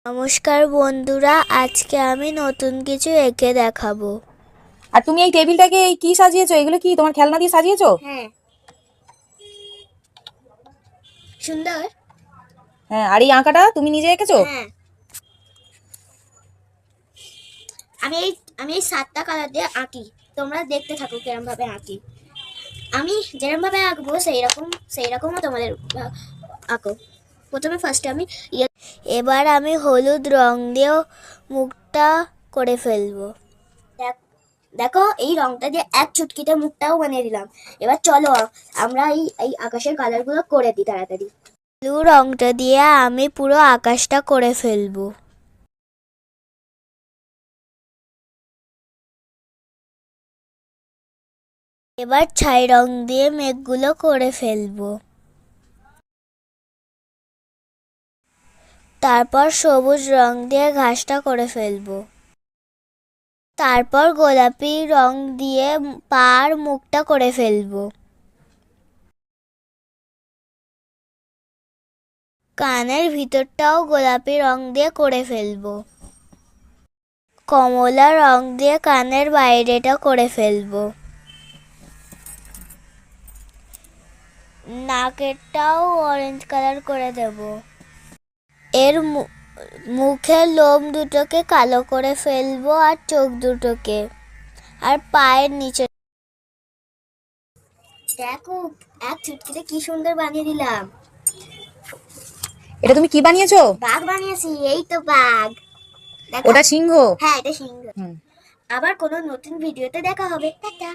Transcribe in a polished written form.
নমস্কার বন্ধুরা, আজকে আমি নতুন কিছু এঁকে দেখাবো। আর তুমি এই টেবিলটাকে এই কি সাজিয়েছো? এগুলো কি তোমার খেলনা দিয়ে সাজিয়েছো? হ্যাঁ, সুন্দর। হ্যাঁ, আর এই আঁকাটা তুমি নিজে এঁকেছো? হ্যাঁ, আমি এই আমি এই 7টা কালার দিয়ে আঁকি। তোমরা দেখতে থাকো কিরম ভাবে আঁকি। আমি যেরকম ভাবে আঁকবো সেই রকমও তোমাদের আঁকো। প্রথমে ফার্স্টে আমি এবার আমি হলুদ রং দিয়ে মুখটা করে ফেলবো। দেখো, এই রংটা দিয়ে এক চুটকিতে মুখটাও বানিয়ে দিলাম। এবার চলো আমরা এই আকাশের কালারগুলো করে দিই তাড়াতাড়ি। ব্লু রংটা দিয়ে আমি পুরো আকাশটা করে ফেলবো। এবার ছাই রং দিয়ে মেঘগুলো করে ফেলবো। তারপর সবুজ রং দিয়ে ঘাসটা করে ফেলবো। তারপর গোলাপি রং দিয়ে পার মুখটা করে ফেলবো। কানের ভিতরটাও গোলাপি রং দিয়ে করে ফেলবো। কমলা রং দিয়ে কানের বাইরেটা করে ফেলবো। নাকেরটাও অরেঞ্জ কালার করে দেব। এর মুখের লোম দুটোকে কালো করে ফেলবো, আর চোখ দুটোকে, আর পায়ের নিচে। দেখো, এক চুটকিতে কি সুন্দর বানিয়ে দিলাম। এটা তুমি কি বানিয়েছো? বাঘ বানিয়েছি, এই তো বাঘ। দেখো, ওটা সিংহ? হ্যাঁ, এটা সিংহ। আবার কোনো নতুন ভিডিওতে দেখা হবে। টাটা।